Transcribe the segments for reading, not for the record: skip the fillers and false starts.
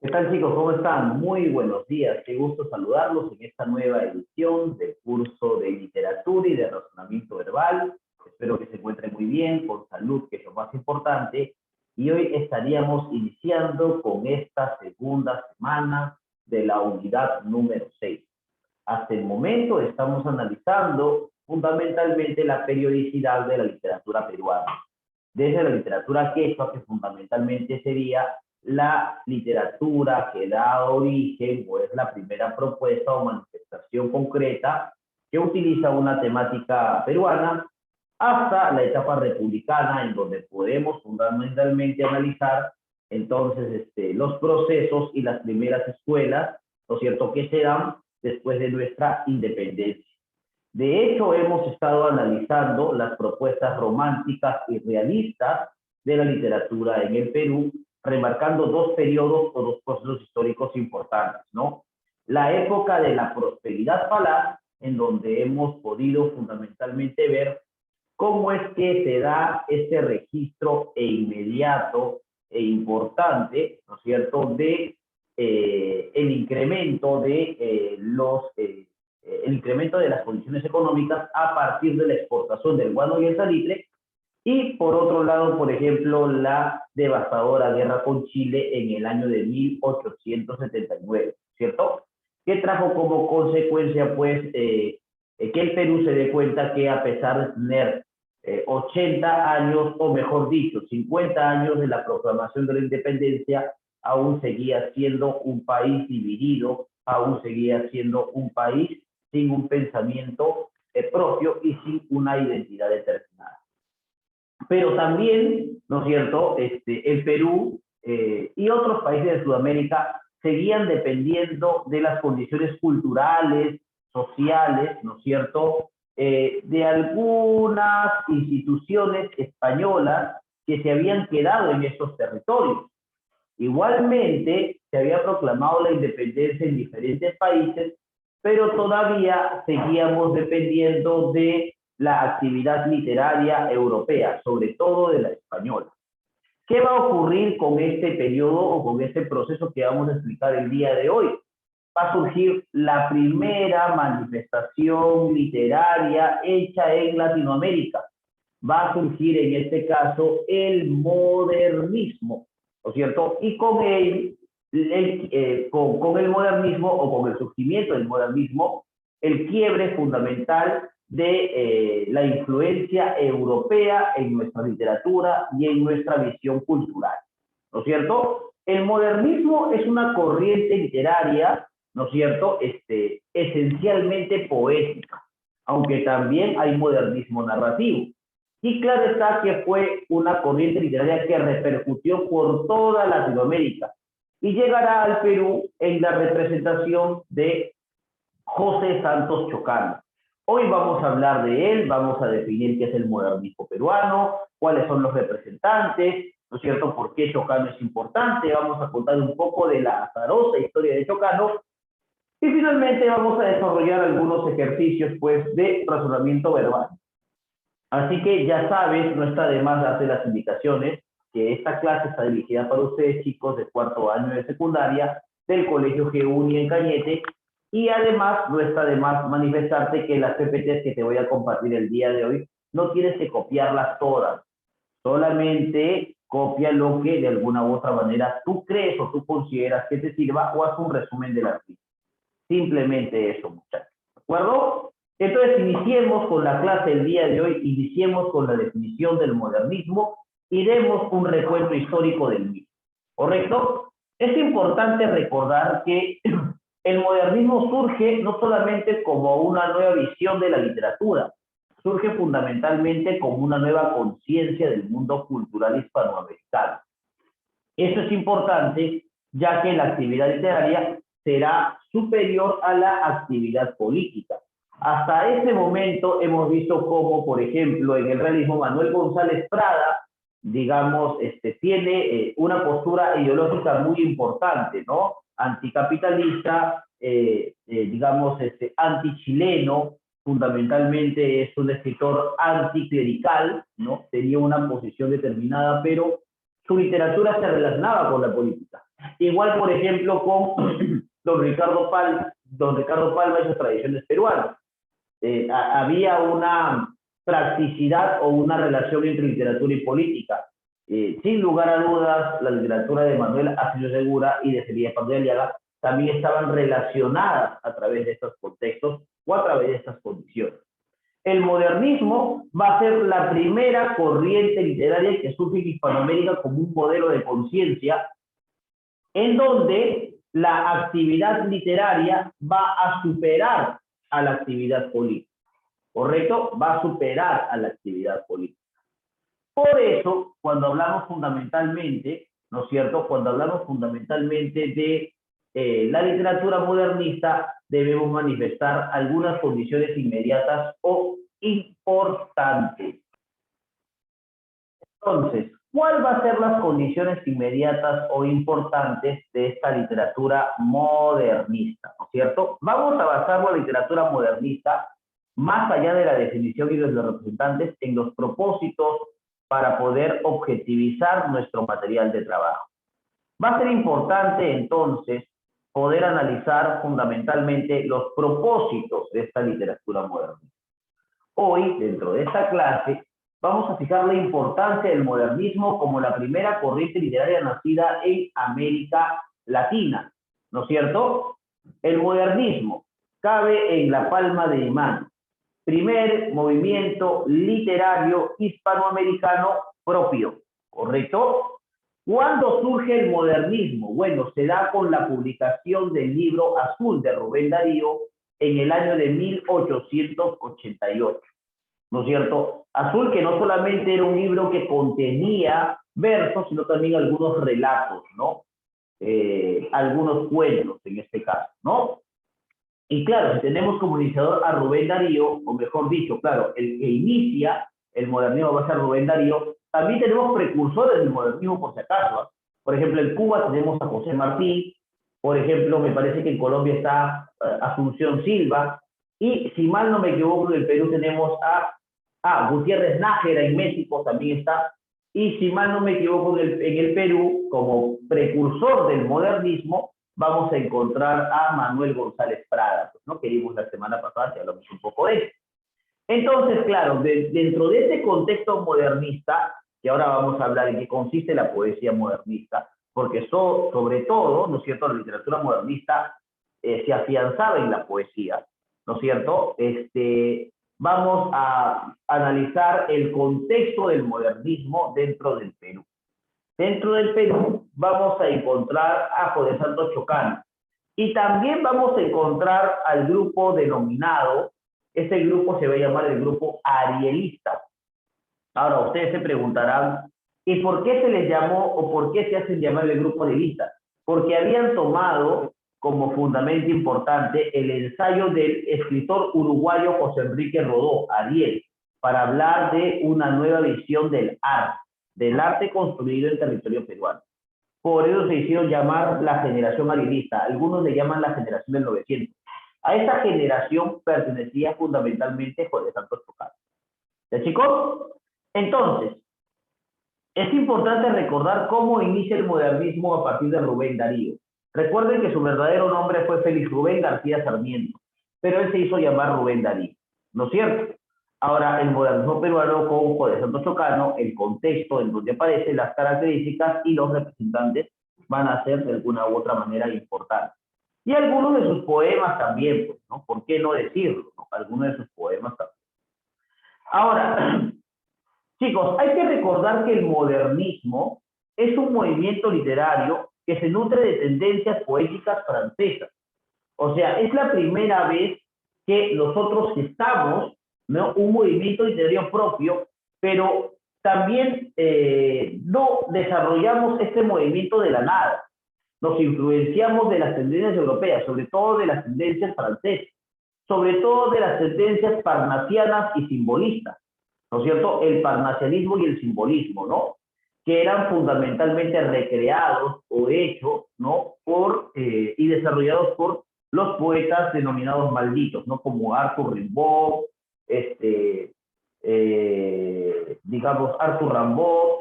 ¿Qué tal, chicos? ¿Cómo están? Muy buenos días. Qué gusto saludarlos en esta nueva edición del curso de literatura y de razonamiento verbal. Espero que se encuentren muy bien, con salud, que es lo más importante. Y hoy estaríamos iniciando con esta segunda semana de la unidad número 6. Hasta el momento estamos analizando fundamentalmente la periodicidad de la literatura peruana. Desde la literatura quechua, que fundamentalmente sería la literatura que da origen o es la primera propuesta o manifestación concreta que utiliza una temática peruana, hasta la etapa republicana, en donde podemos fundamentalmente analizar entonces los procesos y las primeras escuelas, ¿no es cierto?, que se dan después de nuestra independencia. De hecho, hemos estado analizando las propuestas románticas y realistas de la literatura en el Perú, remarcando dos periodos o dos procesos históricos importantes, ¿no? La época de la prosperidad falaz, en donde hemos podido fundamentalmente ver cómo es que se da este registro inmediato e importante, ¿no es cierto?, de el incremento de el incremento de las condiciones económicas a partir de la exportación del guano y el salitre, y por otro lado, por ejemplo, la devastadora guerra con Chile en el año de 1879, ¿cierto? Que trajo como consecuencia, pues, que el Perú se dé cuenta que a pesar de tener 80 años, o mejor dicho, 50 años de la proclamación de la independencia, aún seguía siendo un país dividido, aún seguía siendo un país sin un pensamiento propio y sin una identidad determinada. Pero también, ¿no es cierto?, el Perú y otros países de Sudamérica seguían dependiendo de las condiciones culturales, sociales, ¿no es cierto?, de algunas instituciones españolas que se habían quedado en esos territorios. Igualmente, se había proclamado la independencia en diferentes países, pero todavía seguíamos dependiendo de la actividad literaria europea, sobre todo de la española. ¿Qué va a ocurrir con este periodo o con este proceso que vamos a explicar el día de hoy? Va a surgir la primera manifestación literaria hecha en Latinoamérica. Va a surgir en este caso el modernismo, ¿no es cierto? Y con con el modernismo o con el surgimiento del modernismo, el quiebre fundamental de la influencia europea en nuestra literatura y en nuestra visión cultural, ¿no es cierto? El modernismo es una corriente literaria, ¿no es cierto?, esencialmente poética, aunque también hay modernismo narrativo. Y claro está que fue una corriente literaria que repercutió por toda Latinoamérica y llegará al Perú en la representación de José Santos Chocano. Hoy vamos a hablar de él, vamos a definir qué es el modernismo peruano, cuáles son los representantes, ¿no es cierto?, por qué Chocano es importante, vamos a contar un poco de la azarosa historia de Chocano y finalmente vamos a desarrollar algunos ejercicios, pues, de razonamiento verbal. Así que ya sabes, no está de más darte las indicaciones, que esta clase está dirigida para ustedes, chicos de cuarto año de secundaria, del Colegio GUNI en Cañete, y además no está de más manifestarte que las PPTs que te voy a compartir el día de hoy, no tienes que copiarlas todas, solamente copia lo que de alguna u otra manera tú crees o tú consideras que te sirva o haz un resumen del artículo. Simplemente eso, muchachos. ¿De acuerdo? Entonces, iniciemos con la clase del día de hoy, iniciemos con la definición del modernismo y demos un recuento histórico del mismo. ¿Correcto? Es importante recordar que el modernismo surge no solamente como una nueva visión de la literatura, surge fundamentalmente como una nueva conciencia del mundo cultural hispanoamericano. Eso es importante, ya que la actividad literaria será superior a la actividad política. Hasta ese momento hemos visto cómo, por ejemplo, en el realismo Manuel González Prada, digamos, tiene una postura ideológica muy importante, ¿no? Anticapitalista, digamos, antichileno, fundamentalmente es un escritor anticlerical, ¿no? Tenía una posición determinada, pero su literatura se relacionaba con la política. Igual, por ejemplo, con don Ricardo Palma y sus tradiciones peruanas. Había una practicidad o una relación entre literatura y política. Sin lugar a dudas, la literatura de Manuel Asillo Segura y de Celia Pardo de Aliaga también estaban relacionadas a través de estos contextos o a través de estas condiciones. El modernismo va a ser la primera corriente literaria que surge en Hispanoamérica como un modelo de conciencia en donde la actividad literaria va a superar a la actividad política, ¿correcto? Va a superar a la actividad política. Por eso, cuando hablamos fundamentalmente, ¿no es cierto? Cuando hablamos fundamentalmente de la literatura modernista, debemos manifestar algunas condiciones inmediatas o importantes. Entonces, ¿cuál va a ser las condiciones inmediatas o importantes de esta literatura modernista? ¿No es cierto? Vamos a basar la literatura modernista, más allá de la definición y de los representantes, en los propósitos para poder objetivizar nuestro material de trabajo. Va a ser importante, entonces, poder analizar fundamentalmente los propósitos de esta literatura modernista. Hoy, dentro de esta clase, vamos a fijar la importancia del modernismo como la primera corriente literaria nacida en América Latina, ¿no es cierto? El modernismo cabe en la palma de mi mano. Primer movimiento literario hispanoamericano propio, ¿correcto? ¿Cuándo surge el modernismo? Bueno, se da con la publicación del libro Azul de Rubén Darío en el año de 1888. ¿No es cierto? Azul, que no solamente era un libro que contenía versos, sino también algunos relatos, ¿no? Algunos cuentos, en este caso, ¿no? Y claro, si tenemos como iniciador a Rubén Darío, o mejor dicho, claro, el que inicia el modernismo va a ser Rubén Darío, también tenemos precursores del modernismo, por si acaso, ¿eh? Por ejemplo, en Cuba tenemos a José Martí, por ejemplo, me parece que en Colombia está Asunción Silva, y si mal no me equivoco, en el Perú tenemos a Gutiérrez Nájera, en México también está, y si mal no me equivoco, en el Perú, como precursor del modernismo, vamos a encontrar a Manuel González Prada, ¿no? Que vimos la semana pasada, que hablamos un poco de eso. Entonces, claro, dentro de ese contexto modernista, que ahora vamos a hablar en qué consiste la poesía modernista, porque sobre todo, ¿no es cierto?, la literatura modernista se afianzaba en la poesía, ¿no es cierto? Vamos a analizar el contexto del modernismo dentro del Perú. Dentro del Perú vamos a encontrar a José Santos Chocano y también vamos a encontrar al grupo denominado, ese grupo se va a llamar el grupo arielista. Ahora ustedes se preguntarán, ¿y por qué se les llamó o por qué se hacen llamar el grupo arielista? Porque habían tomado como fundamento importante el ensayo del escritor uruguayo José Enrique Rodó, Ariel, para hablar de una nueva visión del arte construido en territorio peruano. Por eso se hicieron llamar la generación arielista, algunos le llaman la generación del 900. A esa generación pertenecía fundamentalmente José Santos Chocano. ¿Ya, chicos? Entonces, es importante recordar cómo inicia el modernismo a partir de Rubén Darío. Recuerden que su verdadero nombre fue Félix Rubén García Sarmiento, pero él se hizo llamar Rubén Darío, ¿no es cierto? Ahora, el modernismo peruano con José Santos Chocano, el contexto en donde aparecen las características y los representantes van a ser de alguna u otra manera importantes. Y algunos de sus poemas también, pues, ¿no? ¿Por qué no decirlo? ¿No? Algunos de sus poemas también. Ahora, chicos, hay que recordar que el modernismo es un movimiento literario que se nutre de tendencias poéticas francesas. O sea, es la primera vez que nosotros estamos, ¿no?, un movimiento literario propio, pero también no desarrollamos este movimiento de la nada. Nos influenciamos de las tendencias europeas, sobre todo de las tendencias francesas, sobre todo de las tendencias parnasianas y simbolistas, ¿no es cierto? El parnasianismo y el simbolismo, ¿no? Que eran fundamentalmente recreados o hechos, ¿no?, y desarrollados por los poetas denominados malditos, ¿no? Como Arthur Rimbaud, digamos, Arthur Rimbaud,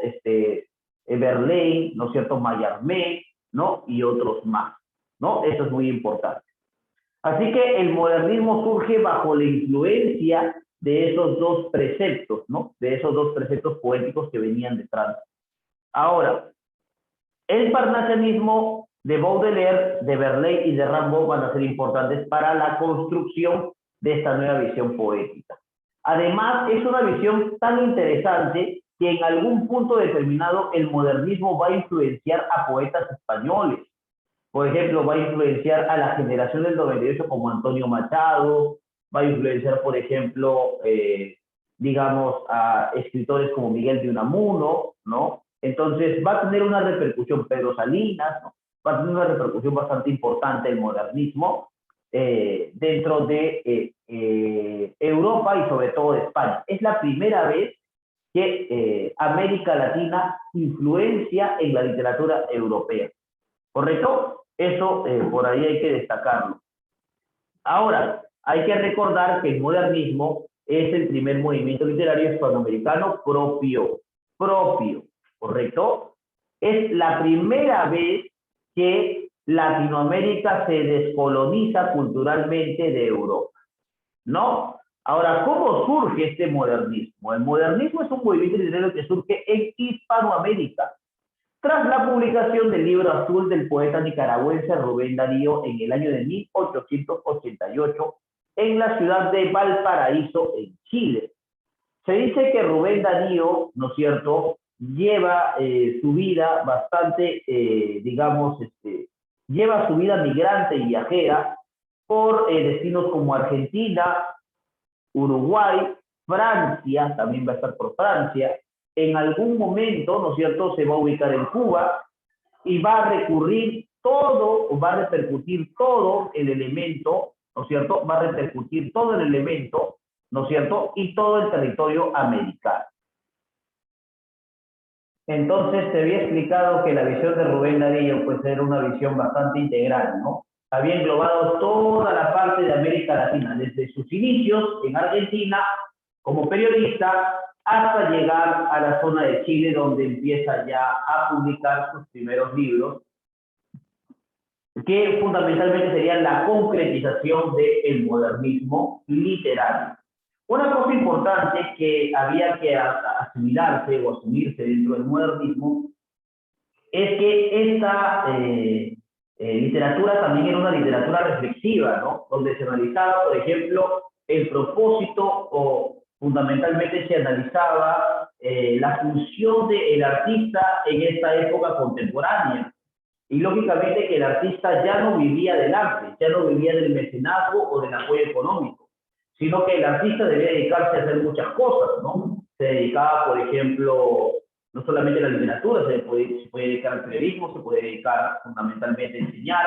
Verlaine, ¿no es cierto?, Mallarmé, ¿no? Y otros más, ¿no? Eso es muy importante. Así que el modernismo surge bajo la influencia de esos dos preceptos, ¿no? De esos dos preceptos poéticos que venían detrás. Ahora, el parnasianismo de Baudelaire, de Verlaine y de Rimbaud van a ser importantes para la construcción de esta nueva visión poética. Además, es una visión tan interesante que en algún punto determinado el modernismo va a influenciar a poetas españoles. Por ejemplo, va a influenciar a la generación del 98 como Antonio Machado, va a influenciar, por ejemplo, digamos, a escritores como Miguel de Unamuno, ¿no? Entonces va a tener una repercusión, Pedro Salinas, ¿no? Va a tener una repercusión bastante importante el modernismo dentro de Europa y sobre todo de España. Es la primera vez que América Latina influencia en la literatura europea. ¿Correcto? Eso por ahí hay que destacarlo. Ahora, hay que recordar que el modernismo es el primer movimiento literario hispanoamericano propio, ¿correcto? Es la primera vez que Latinoamérica se descoloniza culturalmente de Europa, ¿no? Ahora, ¿cómo surge este modernismo? El modernismo es un movimiento literario que surge en Hispanoamérica, tras la publicación del libro azul del poeta nicaragüense Rubén Darío en el año de 1888 en la ciudad de Valparaíso, en Chile. Se dice que Rubén Darío, ¿no es cierto?, lleva su vida bastante, digamos, lleva su vida migrante y viajera por destinos como Argentina, Uruguay, Francia, también va a estar por Francia. En algún momento, ¿no es cierto?, se va a ubicar en Cuba y va a recurrir todo, o va a repercutir todo el elemento, ¿no es cierto?, va a repercutir todo el elemento, ¿no es cierto?, y todo el territorio americano. Entonces, te había explicado que la visión de Rubén Darío pues era una visión bastante integral, ¿no? Había englobado toda la parte de América Latina, desde sus inicios en Argentina como periodista hasta llegar a la zona de Chile, donde empieza ya a publicar sus primeros libros, que fundamentalmente serían la concretización del modernismo literario. Una cosa importante que había que asimilarse o asumirse dentro del modernismo es que esta literatura también era una literatura reflexiva, ¿no? Donde se analizaba, por ejemplo, el propósito o fundamentalmente se analizaba la función del artista en esta época contemporánea. Y lógicamente que el artista ya no vivía del arte, ya no vivía del mecenazgo o del apoyo económico, sino que el artista debía dedicarse a hacer muchas cosas, ¿no? Se dedicaba, por ejemplo, no solamente a la literatura, se puede dedicar al periodismo, se puede dedicar fundamentalmente a enseñar,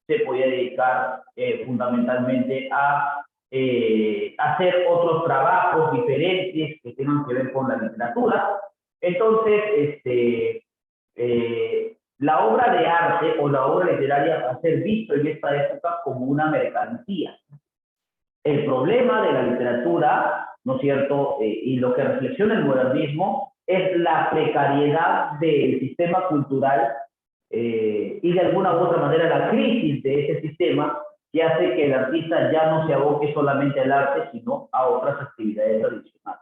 se podía dedicar fundamentalmente a hacer otros trabajos diferentes que tengan que ver con la literatura. Entonces, la obra de arte o la obra literaria va a ser visto en esta época como una mercancía. El problema de la literatura, ¿no es cierto?, y lo que reflexiona el modernismo es la precariedad del sistema cultural y de alguna u otra manera la crisis de ese sistema que hace que el artista ya no se aboque solamente al arte, sino a otras actividades tradicionales.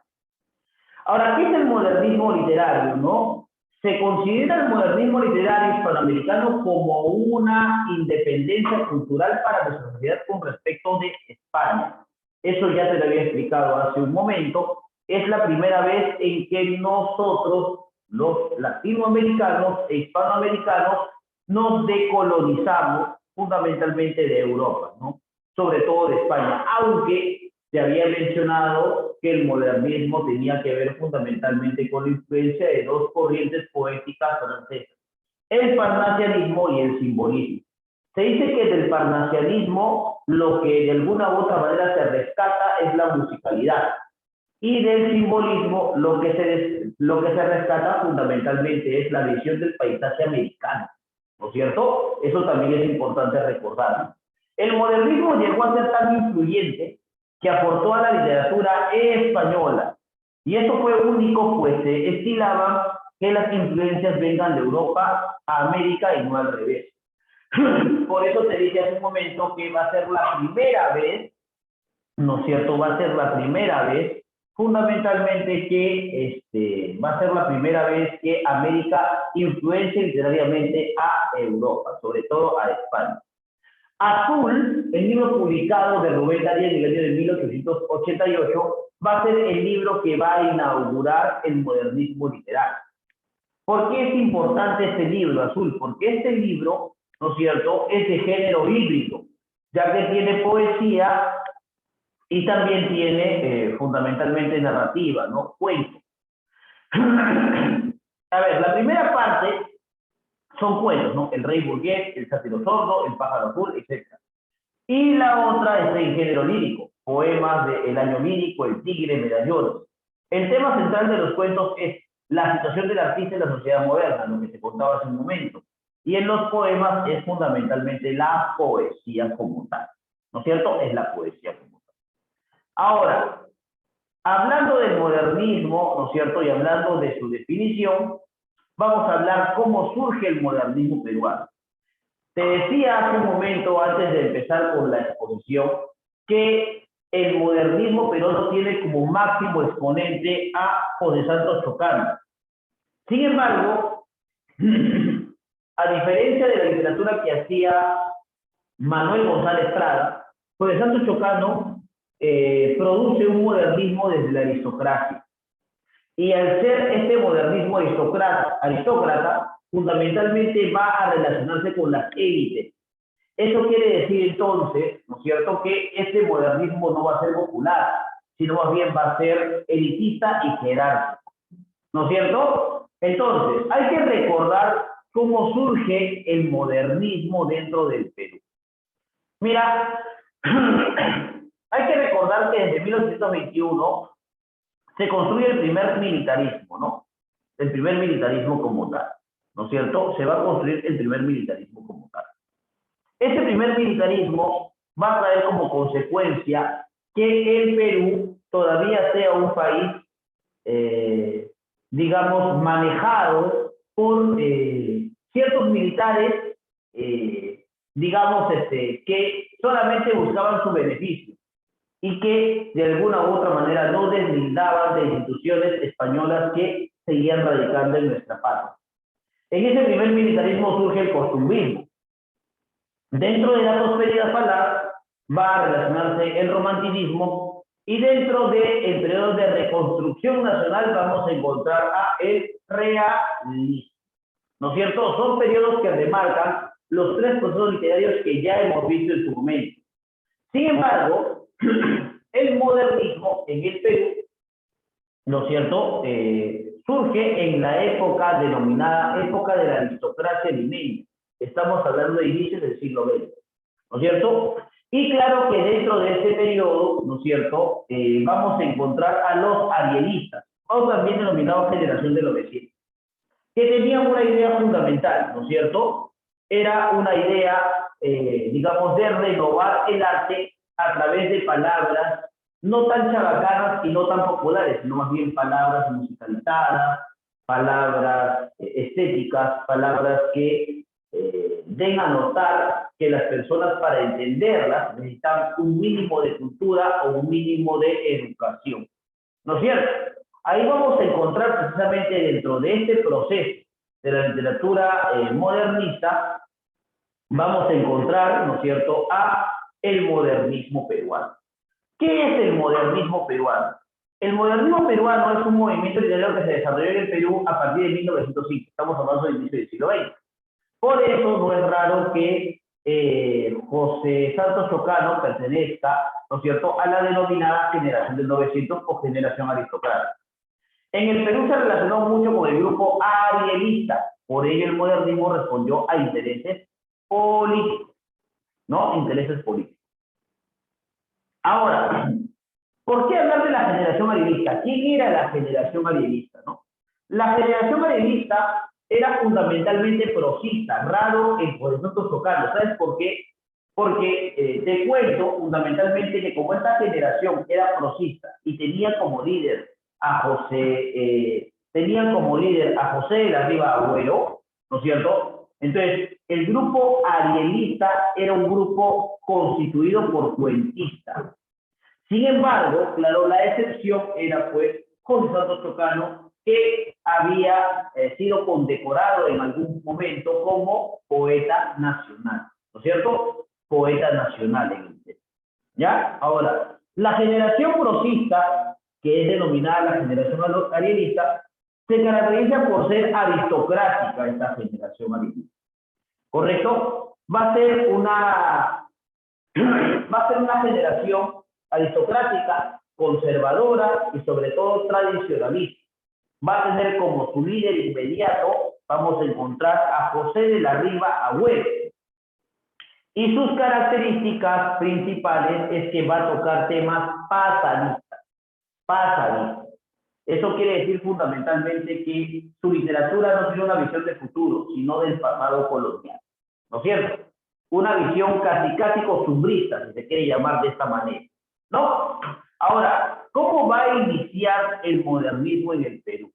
Ahora, ¿qué es el modernismo literario, no? Se considera el modernismo literario hispanoamericano como una independencia cultural para nuestra sociedad con respecto de España. Eso ya te lo había explicado hace un momento. Es la primera vez en que nosotros, los latinoamericanos e hispanoamericanos, nos decolonizamos fundamentalmente de Europa, ¿no? Sobre todo de España, aunque se había mencionado que el modernismo tenía que ver fundamentalmente con la influencia de dos corrientes poéticas francesas, el parnasianismo y el simbolismo. Se dice que del parnasianismo lo que de alguna u otra manera se rescata es la musicalidad, y del simbolismo lo que se rescata fundamentalmente es la visión del paisaje americano, ¿no es cierto? Eso también es importante recordarlo. El modernismo llegó a ser tan influyente que aportó a la literatura española. Y esto fue único, pues se estilaban que las influencias vengan de Europa a América y no al revés. Por eso te dije hace un momento que va a ser la primera vez, ¿no es cierto? Va a ser la primera vez, fundamentalmente que va a ser la primera vez que América influencia literariamente a Europa, sobre todo a España. Azul, el libro publicado de Rubén Darío en el año de 1888, va a ser el libro que va a inaugurar el modernismo literario. ¿Por qué es importante este libro, Azul? Porque este libro, ¿no es cierto?, es de género híbrido, ya que tiene poesía y también tiene fundamentalmente narrativa, ¿no? Cuentos. A ver, la primera parte son cuentos, ¿no? El rey burgués, el sátiro sordo, el pájaro azul, etc. Y la otra es en género lírico, poemas de El año lírico, El tigre, Medallones. El tema central de los cuentos es la situación del artista en la sociedad moderna, lo que te contaba hace un momento. Y en los poemas es fundamentalmente la poesía como tal, ¿no es cierto? Es la poesía como tal. Ahora, hablando del modernismo, ¿no es cierto? Y hablando de su definición, vamos a hablar cómo surge el modernismo peruano. Te decía hace un momento, antes de empezar con la exposición, que el modernismo peruano tiene como máximo exponente a José Santos Chocano. Sin embargo, a diferencia de la literatura que hacía Manuel González Prada, José Santos Chocano produce un modernismo desde la aristocracia. Y al ser este modernismo aristócrata, fundamentalmente va a relacionarse con las élites. Eso quiere decir entonces, ¿no es cierto?, que este modernismo no va a ser popular, sino más bien va a ser elitista y jerárquico, ¿no es cierto? Entonces, hay que recordar cómo surge el modernismo dentro del Perú. Mira, hay que recordar que desde 1821 se construye el primer militarismo, ¿no? El primer militarismo como tal, ¿no es cierto? Se va a construir el primer militarismo como tal. Ese primer militarismo va a traer como consecuencia que el Perú todavía sea un país, digamos, manejado por ciertos militares, digamos, que solamente buscaban su beneficio y que de alguna u otra manera no deslindaban de instituciones españolas que seguían radicando en nuestra patria. En ese primer militarismo surge el costumbrismo. Dentro de la prosperidad falar va a relacionarse el romanticismo y dentro del periodo de reconstrucción nacional vamos a encontrar a el realismo, ¿no es cierto? Son periodos que remarcan los tres procesos literarios que ya hemos visto en su momento. Sin embargo, el modernismo en el Perú, ¿no es cierto?, surge en la época denominada época de la aristocracia limeña. Estamos hablando de inicios del siglo XX, ¿no es cierto? Y claro que dentro de este periodo, ¿no es cierto?, vamos a encontrar a los arielistas, o también denominados generación de los vecinos, que tenían una idea fundamental, ¿no es cierto? Era una idea, digamos, de renovar el arte a través de palabras no tan chabacanas y no tan populares, sino más bien palabras musicalizadas, palabras estéticas, palabras que den a notar que las personas para entenderlas necesitan un mínimo de cultura o un mínimo de educación, ¿no es cierto? Ahí vamos a encontrar precisamente dentro de este proceso de la literatura modernista, vamos a encontrar, ¿no es cierto?, a el modernismo peruano. ¿Qué es el modernismo peruano? El modernismo peruano es un movimiento literario que se desarrolló en el Perú a partir de 1905. Estamos hablando del inicio del siglo XX. Por eso no es raro que José Santos Chocano pertenezca, ¿no es cierto?, a la denominada generación del 900 o generación aristocrática. En el Perú se relacionó mucho con el grupo arielista, por ello el modernismo respondió a intereses políticos, ¿no? Intereses políticos. Ahora, ¿por qué hablar de la generación arielista? ¿Quién era la generación arielista, no? La generación arielista era fundamentalmente prosista, raro en José Santos Chocano. ¿Sabes por qué? Porque te cuento fundamentalmente que como esta generación era prosista y tenía como líder a José tenían como líder a José de la Riva Agüero, ¿no es cierto? Entonces, el grupo arielista era un grupo constituido por cuentistas. Sin embargo, claro, la excepción era pues José Santos Chocano, que había sido condecorado en algún momento como poeta nacional, ¿no es cierto? Poeta nacional en el texto. ¿Ya? Ahora, la generación prosista, que es denominada la generación arielista, se caracteriza por ser aristocrática esta generación arielista. ¿Correcto? Va a ser una generación aristocrática, conservadora y sobre todo tradicionalista. Va a tener como su líder inmediato, vamos a encontrar a José de la Riva Agüero. Y sus características principales es que va a tocar temas pasadistas. Pasadistas. Eso quiere decir fundamentalmente que su literatura no tiene una visión de futuro, sino del pasado colonial. ¿No es cierto? Una visión casi costumbrista, si se quiere llamar de esta manera, ¿no? Ahora, ¿cómo va a iniciar el modernismo en el Perú?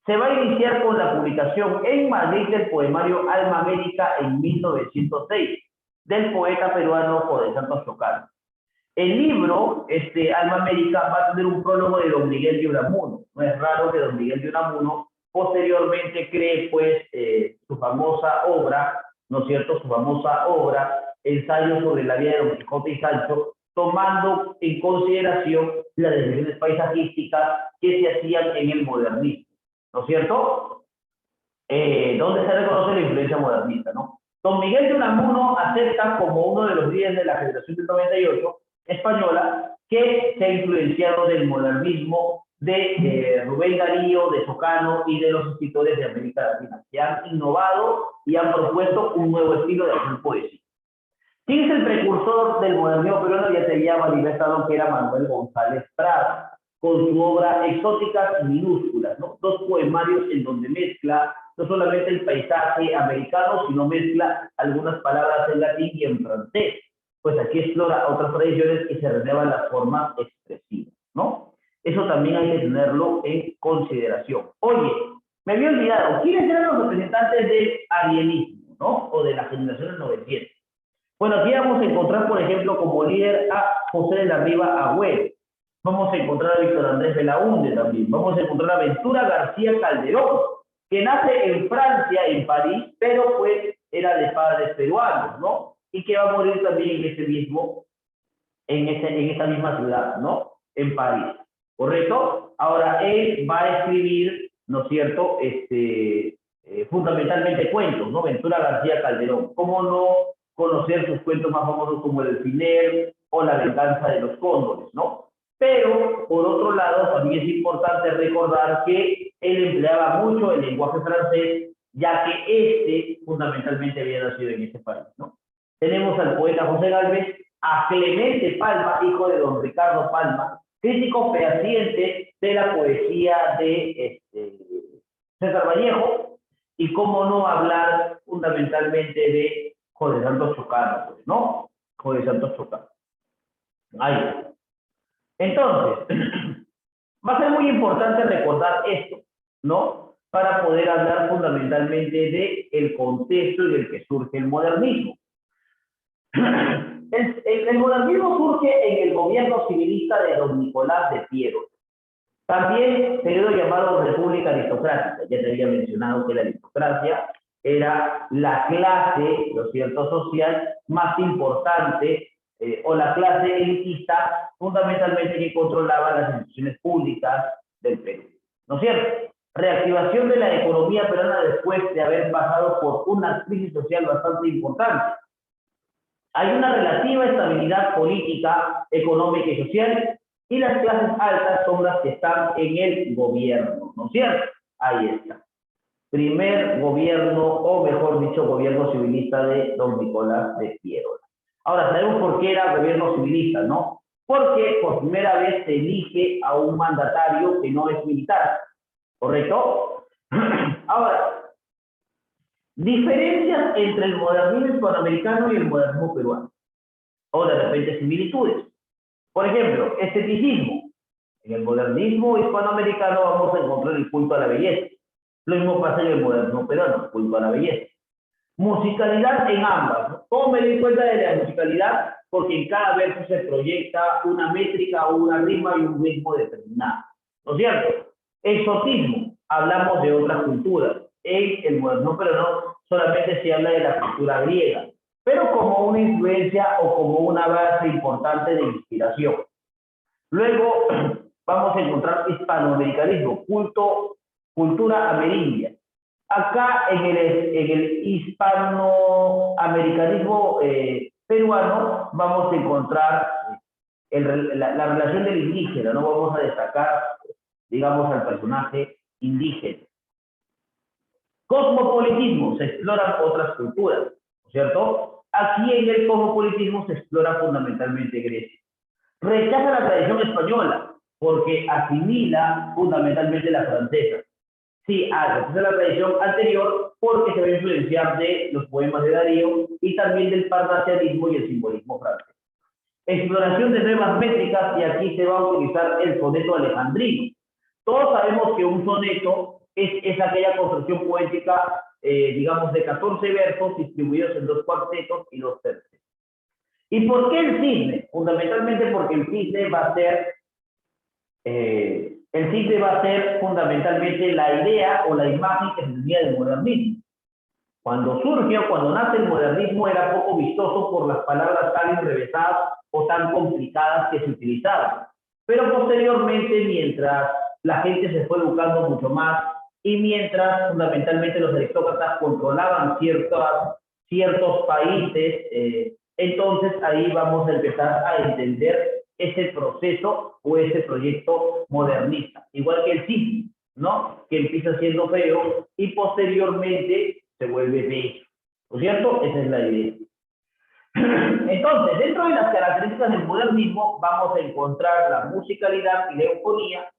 Se va a iniciar con la publicación en Madrid del poemario Alma América en 1906, del poeta peruano José Santos Chocano. El libro, Alma América, va a tener un prólogo de don Miguel de Unamuno. No es raro que don Miguel de Unamuno posteriormente cree, pues, su famosa obra, ¿no es cierto?, su famosa obra, Ensayo sobre la vida de Don Quijote y Sancho, tomando en consideración las decisiones paisajísticas que se hacían en el modernismo, ¿no es cierto? Donde se reconoce la influencia modernista, ¿no? Don Miguel de Unamuno acepta como uno de los líderes de la generación del 98 española que se ha influenciado del modernismo de Rubén Darío, de Chocano y de los escritores de América Latina, que han innovado y han propuesto un nuevo estilo de hacer poesía. ¿Quién es el precursor del modernismo peruano? Ya se había manifestado que era Manuel González Prada, con su obra Exóticas y Minúsculas, ¿no? Dos poemarios en donde mezcla no solamente el paisaje americano, sino mezcla algunas palabras en latín y en francés. Pues aquí explora otras tradiciones y se relevan las formas expresivas, ¿no? Eso también hay que tenerlo en consideración. Oye, me había olvidado, ¿quiénes eran los representantes del arienismo, ¿no? O de la generación del 900. Bueno, aquí vamos a encontrar, por ejemplo, como líder a José de la Riva Agüero. Vamos a encontrar a Víctor Andrés Belaúnde también. Vamos a encontrar a Ventura García Calderón, que nace en Francia, en París, pero pues era de padres peruanos, ¿no? Y que va a morir también en esta misma ciudad, ¿no? En París, ¿correcto? Ahora, él va a escribir, ¿no es cierto?, fundamentalmente cuentos, ¿no? Ventura García Calderón. ¿Cómo no conocer sus cuentos más famosos como El Alfiler o La Venganza de los Cóndores, ¿no? Pero, por otro lado, también es importante recordar que él empleaba mucho el lenguaje francés, ya que fundamentalmente había nacido en ese país, ¿no? Tenemos al poeta José Gálvez, a Clemente Palma, hijo de don Ricardo Palma, crítico fehaciente de la poesía de César Vallejo, y cómo no hablar fundamentalmente de José Santos Chocano, pues, ¿no? José Santos Chocano. Ahí está. Entonces, va a ser muy importante recordar esto, ¿no? Para poder hablar fundamentalmente del contexto y del que surge el modernismo. El modernismo surge en el gobierno civilista de don Nicolás de Piero. También periodo llamado República Aristocrática. Ya te había mencionado que la aristocracia era la clase, ¿no es cierto?, social más importante, o la clase elitista fundamentalmente que controlaba las instituciones públicas del Perú, ¿no es cierto? Reactivación de la economía peruana después de haber pasado por una crisis social bastante importante. Hay una relativa estabilidad política, económica y social, y las clases altas son las que están en el gobierno, ¿no es cierto? Ahí está. Primer gobierno, o mejor dicho, gobierno civilista de don Nicolás de Piero. Ahora, sabemos por qué era gobierno civilista, ¿no? Porque por primera vez se elige a un mandatario que no es militar, ¿correcto? Ahora, diferencias entre el modernismo hispanoamericano y el modernismo peruano. O de repente similitudes. Por ejemplo, esteticismo. En el modernismo hispanoamericano vamos a encontrar el culto a la belleza. Lo mismo pasa en el modernismo peruano, culto a la belleza. Musicalidad en ambas, ¿no? ¿Cómo me di cuenta de la musicalidad? Porque en cada verso se proyecta una métrica, una rima y un ritmo determinado, ¿no es cierto? Exotismo, hablamos de otras culturas. En el moderno peruano solamente se habla de la cultura griega, pero como una influencia o como una base importante de inspiración. Luego vamos a encontrar hispanoamericanismo, cultura amerindia. Acá en el hispanoamericanismo peruano vamos a encontrar la relación del indígena, no vamos a destacar, digamos, al personaje indígena. Cosmopolitismo, se exploran otras culturas, ¿no es cierto? Aquí en el cosmopolitismo se explora fundamentalmente Grecia. Rechaza la tradición española porque asimila fundamentalmente la francesa. Sí, rechaza la tradición anterior porque se va a influenciar de los poemas de Darío y también del parnasianismo y el simbolismo francés. Exploración de nuevas métricas, y aquí se va a utilizar el soneto alejandrino. Todos sabemos que un soneto es aquella construcción poética, digamos, de 14 versos distribuidos en 2 cuartetos y 2 tercios. ¿Y por qué el cisne? Fundamentalmente porque el cisne va a ser fundamentalmente la idea o la imagen que se tenía del modernismo. Cuando surgió, cuando nace el modernismo, era poco vistoso por las palabras tan enrevesadas o tan complicadas que se utilizaban. Pero posteriormente, mientras la gente se fue educando mucho más y mientras fundamentalmente los aristócratas controlaban ciertos países, entonces ahí vamos a empezar a entender ese proceso o ese proyecto modernista. Igual que el cisne, ¿no? Que empieza siendo feo y posteriormente se vuelve bello, ¿no es cierto? Esa es la idea. Entonces, dentro de las características del modernismo, vamos a encontrar la musicalidad y la eufonía,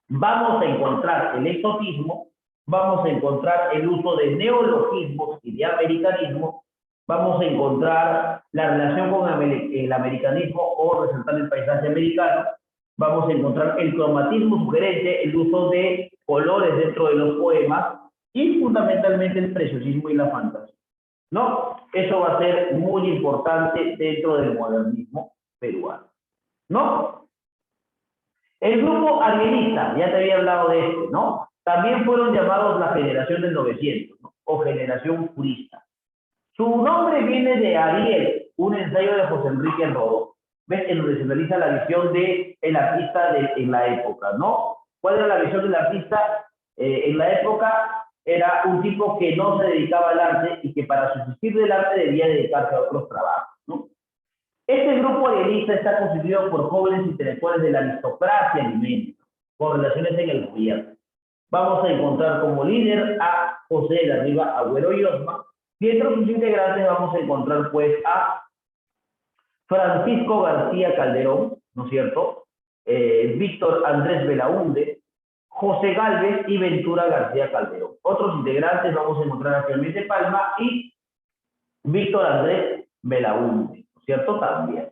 vamos a encontrar el exotismo, vamos a encontrar el uso de neologismos y de americanismo, vamos a encontrar la relación con el americanismo o resaltar el paisaje americano, vamos a encontrar el cromatismo sugerente, el uso de colores dentro de los poemas y fundamentalmente el preciosismo y la fantasía. ¿No? Eso va a ser muy importante dentro del modernismo peruano. ¿No? El grupo arielista, ya te había hablado de este, ¿no? También fueron llamados la generación del 900, ¿no? O generación purista. Su nombre viene de Ariel, un ensayo de José Enrique Rodó. ¿Ves? En donde se realiza la visión del artista en la época, ¿no? ¿Cuál era la visión del artista en la época? Era un tipo que no se dedicaba al arte y que para subsistir del arte debía dedicarse a otros trabajos, ¿no? Este grupo arielista está constituido por jóvenes intelectuales de la aristocracia limeña, con relaciones en el gobierno. Vamos a encontrar como líder a José de la Riva Agüero y Osma, y entre sus integrantes vamos a encontrar pues a Francisco García Calderón, ¿no es cierto? Víctor Andrés Belaúnde, José Gálvez y Ventura García Calderón. Otros integrantes vamos a encontrar a Clemente Palma y Víctor Andrés Belaúnde, ¿no es cierto? También.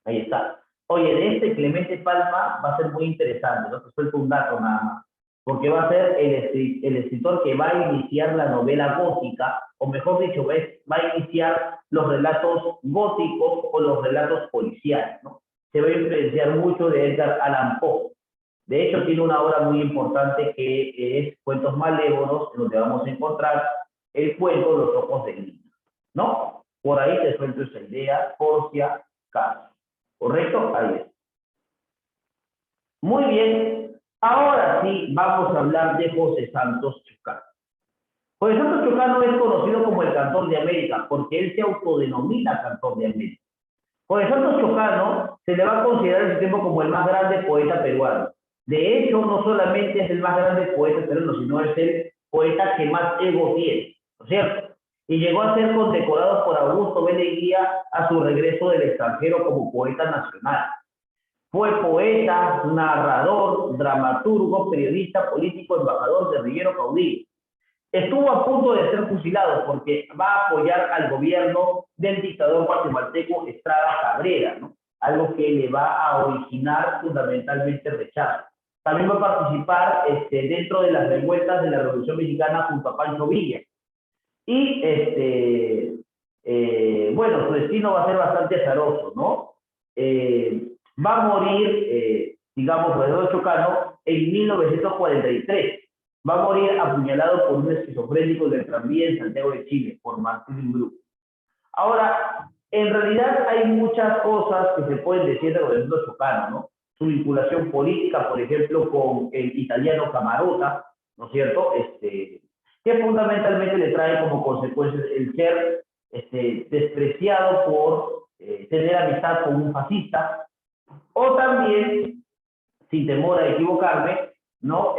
Ahí está. Oye, de este Clemente Palma va a ser muy interesante, no te suelto un dato nada más, porque va a ser el escritor que va a iniciar la novela gótica, o mejor dicho, va a iniciar los relatos góticos o los relatos policiales, ¿no? Se va a influenciar mucho de Edgar Allan Poe. De hecho, tiene una obra muy importante que es Cuentos Malévolos, en donde vamos a encontrar el cuento Los Ojos del Niño, ¿no? Por ahí te suelto esa idea, Porcia Caso. ¿Correcto? Ahí es. Muy bien. Ahora sí, vamos a hablar de José Santos Chocano. José Santos Chocano es conocido como el Cantor de América, porque él se autodenomina Cantor de América. José Santos Chocano se le va a considerar en su tiempo como el más grande poeta peruano. De hecho, no solamente es el más grande poeta peruano, sino es el poeta que más ego tiene, ¿no es cierto? Y llegó a ser condecorado por Augusto B. Leguía a su regreso del extranjero como poeta nacional. Fue poeta, narrador, dramaturgo, periodista, político, embajador, guerrillero, caudillo. Estuvo a punto de ser fusilado porque va a apoyar al gobierno del dictador guatemalteco Estrada Cabrera, ¿no? algo que le va a originar fundamentalmente rechazo. También va a participar dentro de las revueltas de la Revolución Mexicana junto a Pancho Villa. Y bueno, su destino va a ser bastante azaroso, ¿no? Va a morir, digamos, Rodolfo Chocano en 1943. Va a morir apuñalado por un esquizofrénico del tranvía en Santiago de Chile, por Martín Bru. Ahora, en realidad hay muchas cosas que se pueden decir de Rodolfo Chocano, ¿no? Su vinculación política, por ejemplo, con el italiano Camarota, ¿no es cierto? Que fundamentalmente le trae como consecuencia el ser despreciado por tener amistad con un fascista, o también, sin temor a equivocarme, ¿no?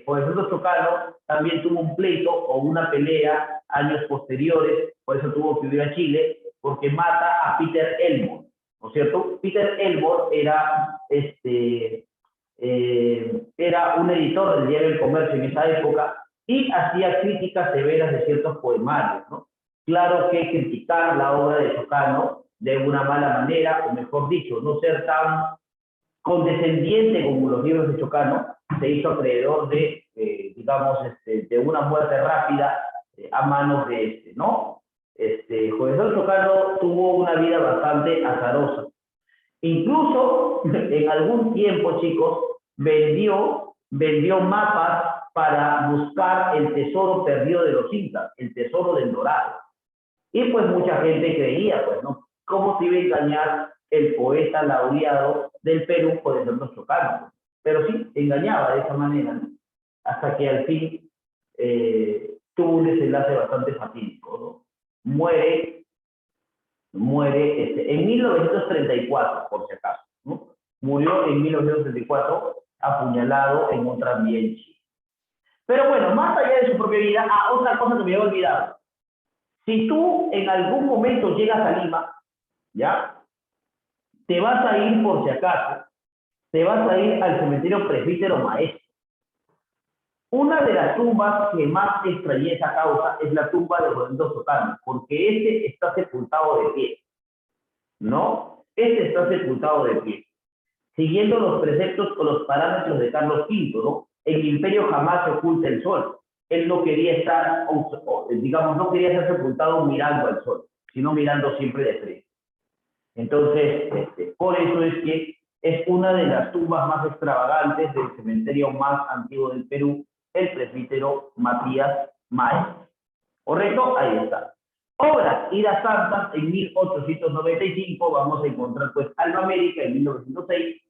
Por ejemplo, Chocano también tuvo un pleito o una pelea años posteriores, por eso tuvo que huir a Chile, porque mata a Peter Elmore, ¿no es cierto? Peter Elmore era un editor del diario El Comercio en esa época y hacía críticas severas de ciertos poemarios, ¿no? Claro que criticar la obra de Chocano de una mala manera, o mejor dicho, no ser tan condescendiente como los libros de Chocano, se hizo acreedor de, digamos, de una muerte rápida a manos de ¿no? Jovencito Chocano tuvo una vida bastante azarosa. Incluso en algún tiempo, chicos, vendió mapas para buscar el tesoro perdido de los incas, el tesoro del Dorado. Y pues mucha gente creía, pues, ¿no? ¿Cómo se iba a engañar el poeta laureado del Perú por el doctor Chocano? Pero sí, engañaba de esa manera, ¿no? Hasta que al fin tuvo un desenlace bastante fatídico, ¿no? Muere en 1934, por si acaso, ¿no? Murió en 1934 apuñalado en un tranvía en Chile. Pero bueno, más allá de su propia vida, otra cosa que me había olvidado. Si tú en algún momento llegas a Lima, ¿ya? Te vas a ir, por si acaso, te vas a ir al cementerio Presbítero Maestro. Una de las tumbas que más extrañeza causa es la tumba de Rodolfo Chocano, porque este está sepultado de pie, ¿no? Este está sepultado de pie, siguiendo los preceptos o los parámetros de Carlos V, ¿no? En el imperio jamás se oculta el sol. Él no quería estar, digamos, no quería ser sepultado mirando al sol, sino mirando siempre de frente. Entonces, por eso es que es una de las tumbas más extravagantes del cementerio más antiguo del Perú, el presbítero Matías Maestro. ¿Correcto? Ahí está. Obras, Idas Santas en 1895, vamos a encontrar pues Alma América en 1906,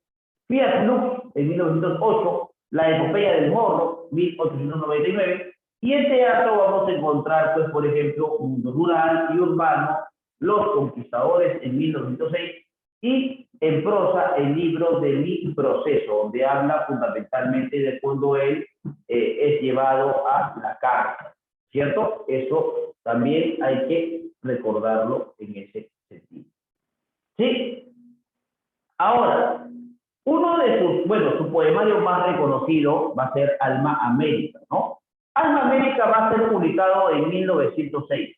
Fiat Lux en 1908, La Epopeya del Morro, 1899, y en teatro vamos a encontrar pues por ejemplo Mundo Rural y Urbano, Los Conquistadores en 1906, y en prosa el libro de Mi Proceso, donde habla fundamentalmente de cuando él es llevado a la cárcel, ¿cierto? Eso también hay que recordarlo en ese sentido. ¿Sí? Ahora, uno de su poemario más reconocido va a ser Alma América, ¿no? Alma América va a ser publicado en 1906.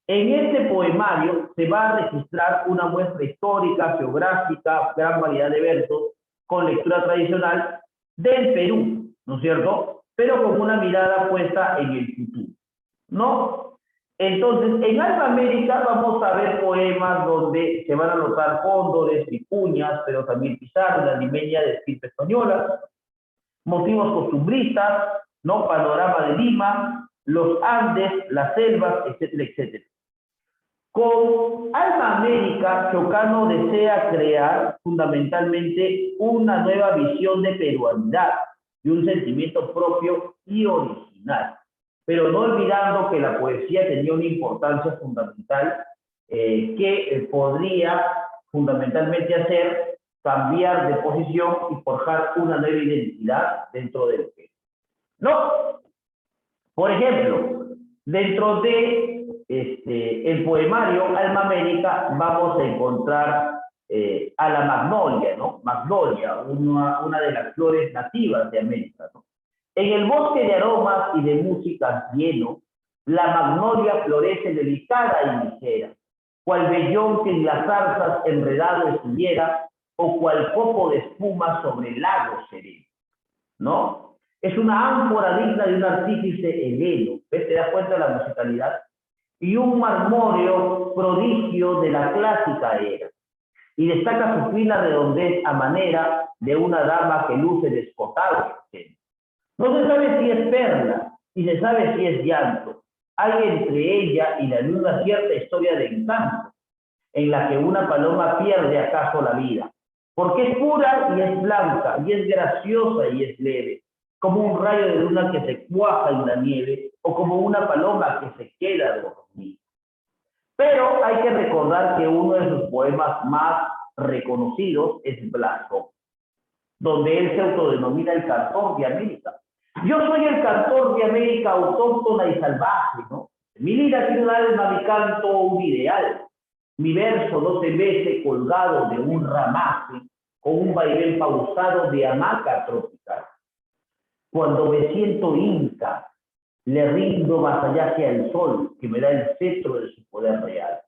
En este poemario se va a registrar una muestra histórica, geográfica, gran variedad de versos, con lectura tradicional del Perú, ¿no es cierto? Pero con una mirada puesta en el futuro, ¿no? Entonces, en Alma América vamos a ver poemas donde se van a notar cóndores, vicuñas, pero también pizarras, la limeña de estirpe española, motivos costumbristas, ¿no? Panorama de Lima, los Andes, las selvas, etcétera, etcétera. Con Alma América, Chocano desea crear fundamentalmente una nueva visión de peruanidad y un sentimiento propio y original, pero no olvidando que la poesía tenía una importancia fundamental que podría fundamentalmente hacer cambiar de posición y forjar una nueva identidad dentro del Perú. ¿No? Por ejemplo, dentro de el poemario Alma América vamos a encontrar a la magnolia, ¿no? Magnolia, una de las flores nativas de América, ¿no? En el bosque de aromas y de músicas lleno, la magnolia florece delicada y ligera. cual vellón que en las zarzas enredado estuviera, o cual copo de espuma sobre el lago sereno, ¿no? Es una ánfora digna de un artífice heleno, ¿ves? ¿Te das cuenta de la musicalidad? Y un marmóreo prodigio de la clásica era. Y destaca su fina redondez a manera de una dama que luce descotado. No se sabe si es perla, y se sabe si es llanto. Hay entre ella y la luna cierta historia de encanto, en la que una paloma pierde acaso la vida, porque es pura y es blanca, y es graciosa y es leve, como un rayo de luna que se cuaja en la nieve, o como una paloma que se queda dormida. Pero hay que recordar que uno de sus poemas más reconocidos es Blasón, donde él se autodenomina el cantor de América. Yo soy el cantor de América autóctona y salvaje, ¿no? Mi lira tiene un alma, mi canto un ideal. Mi verso no se mece colgado de un ramaje con un vaivén pausado de hamaca tropical. Cuando me siento inca, le rindo vasallaje al sol que me da el cetro de su poder real.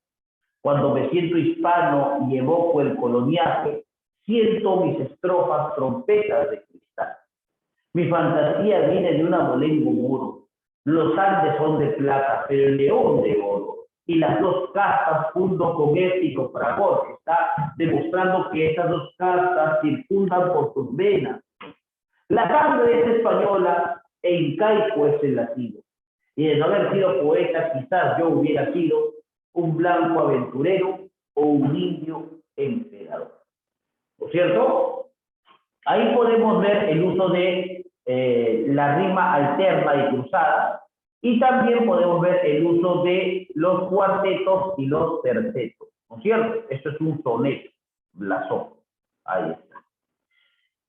Cuando me siento hispano y evoco el coloniaje, siento mis estrofas trompetas de cristal. Mi fantasía viene de un abolengo muro. Los Andes son de plata, pero el león de oro. Y las dos castas junto con ético fragor está demostrando que estas dos castas circundan por sus venas. La sangre es española e incaico es el latino. Y de no haber sido poeta, quizás yo hubiera sido un blanco aventurero o un indio emperador. ¿No es cierto? Ahí podemos ver el uso de la rima alterna y cruzada, y también podemos ver el uso de los cuartetos y los tercetos, ¿no es cierto? Esto es un soneto, blasón. Ahí está.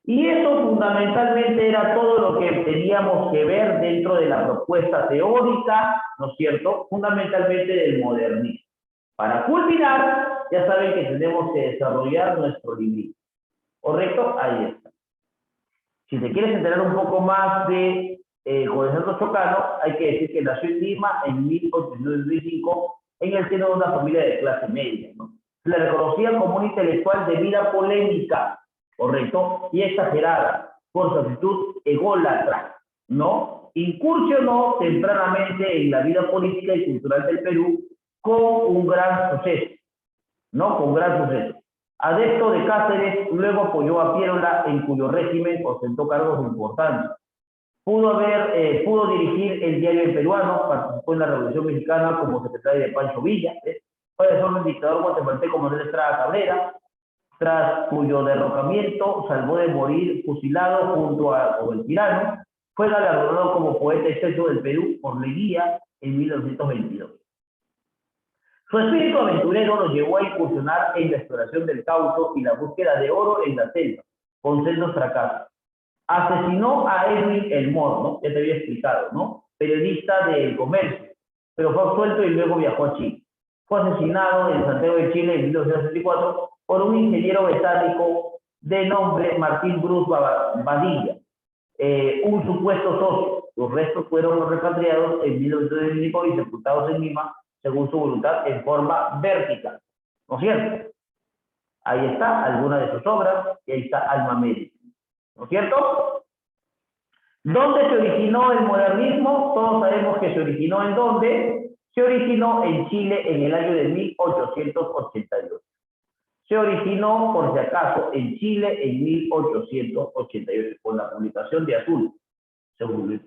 Y eso fundamentalmente era todo lo que teníamos que ver dentro de la propuesta teórica, ¿no es cierto? Fundamentalmente del modernismo. Para culminar, ya saben que tenemos que desarrollar nuestro librito. ¿Correcto? Ahí está. Si te quieres enterar un poco más de José Santos Chocano, hay que decir que nació en Lima en 1895 en el seno de una familia de clase media, ¿no? Se le reconocía como un intelectual de vida polémica, correcto, y exagerada, por su actitud ególatra, ¿no? Incursionó tempranamente en la vida política y cultural del Perú con un gran suceso, ¿no? Con gran suceso. Adepto de Cáceres, luego apoyó a Piérola, en cuyo régimen ostentó cargos importantes. Pudo dirigir el diario peruano, participó en la Revolución Mexicana como secretario de Pancho Villa, fue asesor del dictador guatemalteco Manuel Estrada Cabrera, tras cuyo derrocamiento salvó de morir fusilado junto con el tirano. Fue galardonado como poeta excelso del Perú por Leguía en 1922. Su espíritu aventurero lo llevó a incursionar en la exploración del Cauca y la búsqueda de oro en la selva, con sendos fracasos. Asesinó a Edwin Elmore, ¿no? Ya te había explicado, ¿no? Periodista del Comercio, pero fue absuelto y luego viajó a Chile. Fue asesinado en Santiago de Chile en 1964 por un ingeniero británico de nombre Martín Bruce Badilla, un supuesto socio. Los restos fueron repatriados en 1925 y sepultados en Lima, según su voluntad, en forma vertical. ¿No es cierto? Ahí está alguna de sus obras y ahí está Alma Médica. ¿No es cierto? ¿Dónde se originó el modernismo? Todos sabemos que se originó en dónde. Se originó en Chile en el año de 1888. Se originó, por si acaso, en Chile en 1888, con la publicación de Azul.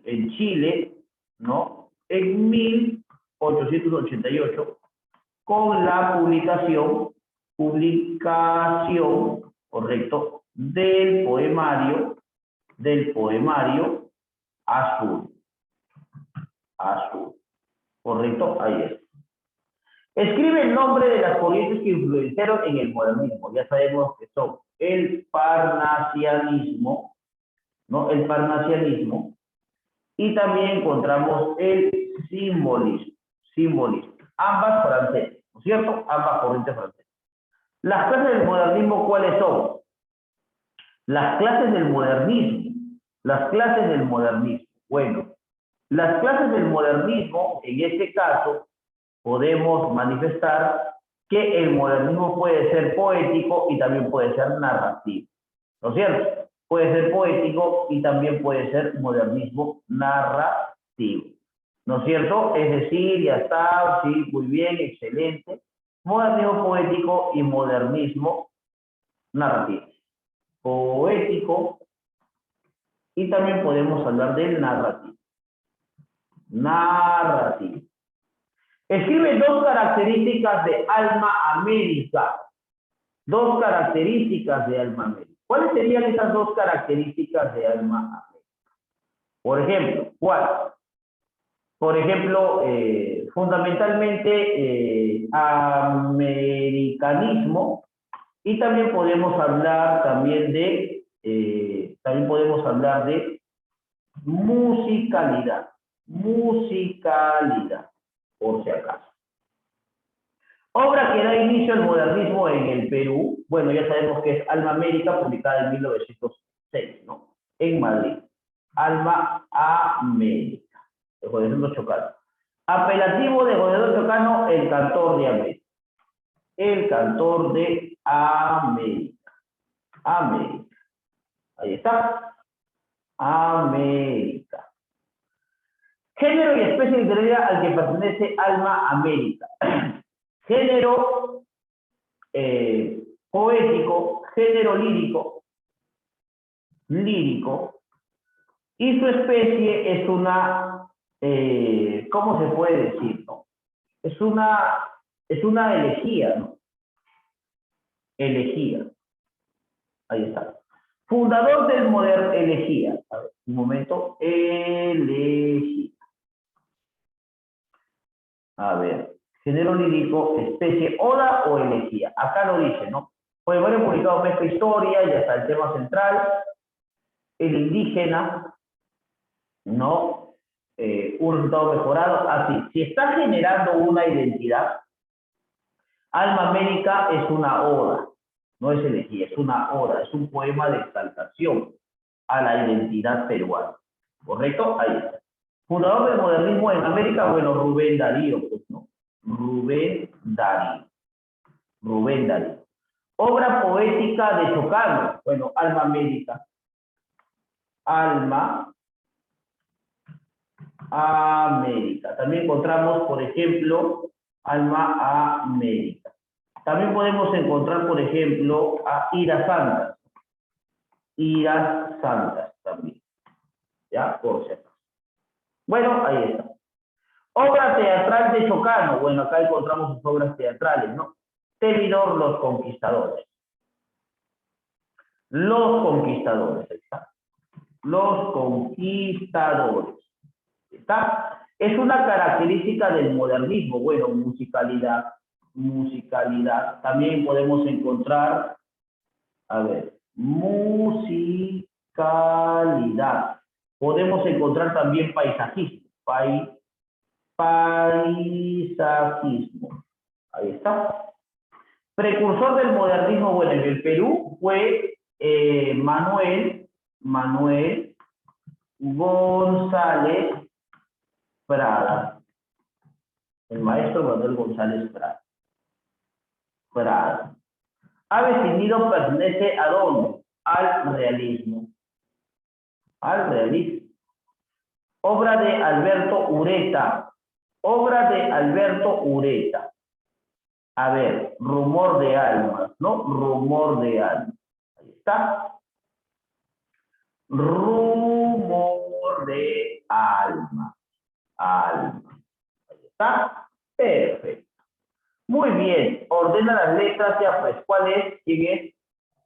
En Chile, ¿no? En 1888, con la publicación, correcto, del poemario Azul. Azul. Correcto, ahí es. Escribe el nombre de las corrientes que influenciaron en el modernismo. Ya sabemos que son el parnasianismo, ¿no? El parnasianismo. Y también encontramos el simbolismo. Ambas francesas, ¿no es cierto? Ambas corrientes francesas. Las clases del modernismo, ¿cuáles son? Las clases del modernismo. Bueno, las clases del modernismo, en este caso, podemos manifestar que el modernismo puede ser poético y también puede ser narrativo, ¿no es cierto? Puede ser poético y también puede ser modernismo narrativo, ¿no es cierto? Es decir, ya está, sí, muy bien, excelente. Modernismo poético y modernismo narrativo. Poético y también podemos hablar del narrativo. Narrativo. Escribe dos características de Alma América. Dos características de Alma América. ¿Cuáles serían esas dos características de Alma América? Por ejemplo, ¿cuál? Por ejemplo, fundamentalmente americanismo, y también podemos hablar de musicalidad. Musicalidad, por si acaso. Obra que da inicio al modernismo en el Perú. Bueno, ya sabemos que es Alma América, publicada en 1906, ¿no? En Madrid. Alma América. El gobernador Chocano. Apelativo de gobernador Chocano, el cantor de América. El cantor de América. América. Ahí está. América. Género y especie literaria al que pertenece Alma América. Género poético, género lírico, y su especie es una, ¿cómo se puede decir? ¿No? Es una elegía, ¿no? Elegía. Ahí está. Fundador del moderno, elegía. A ver, un momento. Elegía. A ver. Género lírico, especie, oda o elegía. Acá lo dice, ¿no? Pues bueno, publicado Mezcla Historia, ya está el tema central. El indígena, ¿no? Un resultado mejorado. Así, si está generando una identidad, Alma América es una oda, no es elegía, es una oda, es un poema de exaltación a la identidad peruana. ¿Correcto? Ahí está. Fundador del modernismo en América, bueno, Rubén Darío, pues no. Rubén Darío. Rubén Darío. Obra poética de Chocano, bueno, Alma América. Alma América. También encontramos, por ejemplo, Alma América. También podemos encontrar, por ejemplo, a Iras Santas. Iras Santas también. ¿Ya? Por cierto. Bueno, ahí está. Obra teatral de Chocano. Bueno, acá encontramos sus obras teatrales, ¿no? Tevidor, Los Conquistadores. Los Conquistadores, ahí está. Los Conquistadores. ¿Está? Es una característica del modernismo. Bueno, musicalidad. Musicalidad. También podemos encontrar, a ver, musicalidad. Podemos encontrar también paisajismo. Paisajismo. Ahí está. Precursor del modernismo, bueno, en el Perú fue Manuel González Prada. El maestro Manuel González Prada. Ave sin nido pertenece a dónde? Al realismo. Al realismo. Obra de Alberto Ureta. Obra de Alberto Ureta. A ver, rumor de almas, ¿no? Rumor de almas. Ahí está. Rumor de almas. Alma. Ahí está. Perfecto. Muy bien. Ordena las letras ya, pues. ¿Cuál es? ¿Quién es?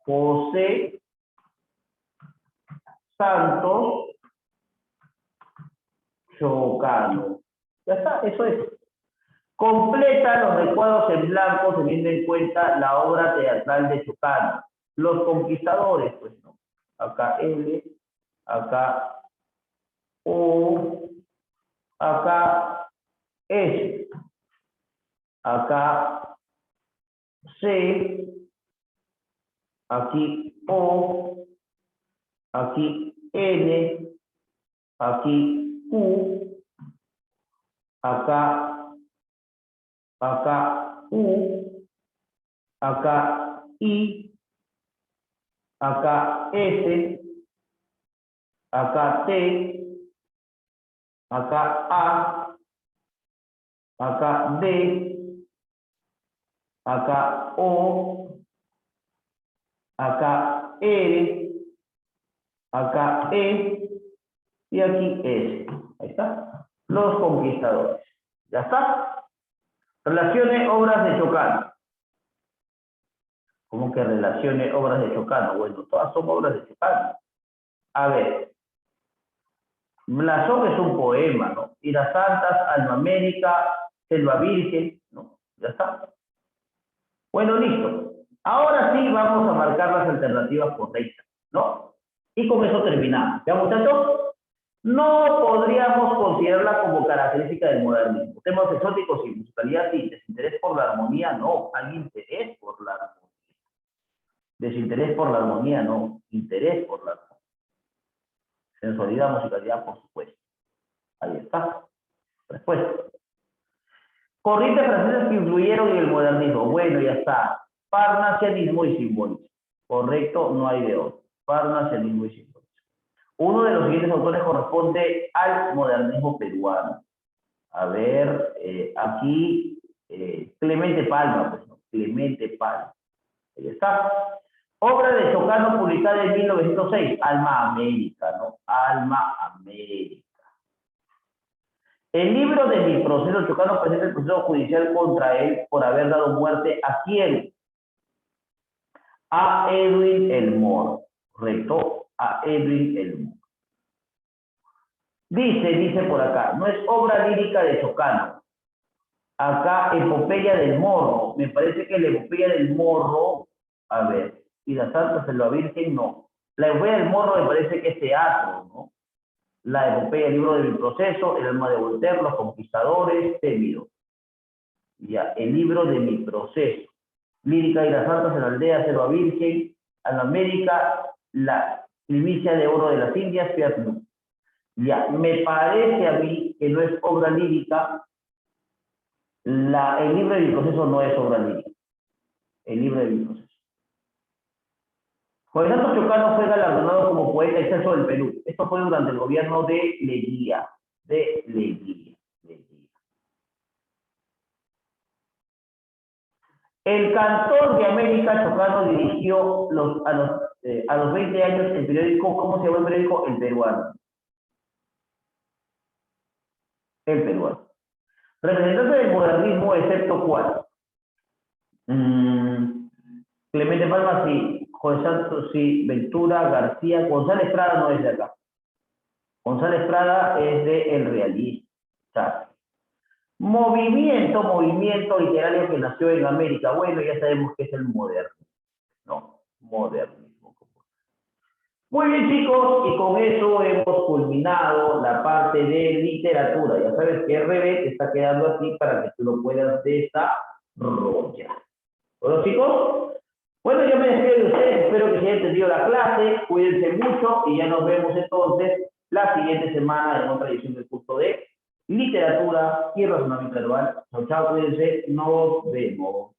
José Santos Chocano. Ya está, eso es. Completa los recuadros en blanco teniendo en cuenta la obra teatral de Chocano. Los Conquistadores, pues no. Acá L, acá O, acá S, acá C, aquí O, aquí N, aquí Q, acá U, acá I, acá S, acá T, acá A, acá D, acá O, acá R, acá E y aquí S. Ahí está. Los conquistadores. ¿Ya está? Relacione obras de Chocano. ¿Cómo que relacione obras de Chocano? Bueno, todas son obras de Chocano. A ver. Blasón es un poema, ¿no? Iras Santas, Alma América, Selva Virgen, ¿no? Ya está. Bueno, listo. Ahora sí vamos a marcar las alternativas correctas, ¿no? Y con eso terminamos. ¿Ya, muchachos? No podríamos considerarla como característica del modernismo. Temas exóticos y musicalidad sí. Desinterés por la armonía, no. Hay interés por la armonía. Desinterés por la armonía, no. Interés por la armonía. Sensualidad, musicalidad, por supuesto. Ahí está. Respuesta. Corrientes francesas que influyeron en el modernismo. Bueno, ya está. Parnasianismo y simbolismo. Correcto, no hay de otro. Parnasianismo y simbolismo. Uno de los siguientes autores corresponde al modernismo peruano. A ver, aquí Clemente Palma, pues, ¿no? Clemente Palma. Ahí está. Obra de Chocano publicada en 1906. Alma América, ¿no? Alma América. El libro de Mi Proceso, Chocano presenta el proceso judicial contra él por haber dado muerte a quién. A Edwin Elmore. Correcto, a Edwin Elmore. Dice por acá, no es obra lírica de Chocano. Acá, Epopeya del Morro. Me parece que la Epopeya del Morro, a ver, y la Santa Selva Virgen, no. La Epopeya del Morro me parece que es teatro, ¿no? La Epopeya, el libro de Mi Proceso, El alma de Voltaire, Los Conquistadores, Temido. Ya, el libro de Mi Proceso. Lírica y las Santas en la Aldea, Selva Virgen, Alma América, La Primicia de Oro de las Indias, Fiat Lux. Ya, me parece a mí que no es obra lírica. El libro de Mi Proceso no es obra lírica. El libro de Mi Proceso. José Santos Chocano fue galardonado como poeta excelso del Perú. Esto fue durante el gobierno de Leguía. El cantor de América Chocano dirigió a los 20 años el periódico, ¿cómo se llama el periódico? El Peruano. El Peruano. Representante del modernismo, excepto cuál. Clemente Palma, sí. José Santos, sí. Ventura, García. González Prada no es de acá. González Prada es de El Realista. Movimiento literario que nació en América. Bueno, ya sabemos que es el modernismo. No, modernismo. Muy bien, chicos, y con eso hemos culminado la parte de literatura. Ya sabes que RB te está quedando aquí para que tú lo puedas desarrollar. Bueno, chicos, bueno, yo me despido de ustedes. Espero que se haya entendido la clase. Cuídense mucho y ya nos vemos entonces la siguiente semana en otra edición del curso de literatura y razonamiento verbal. Chao, chao, cuídense. Nos vemos.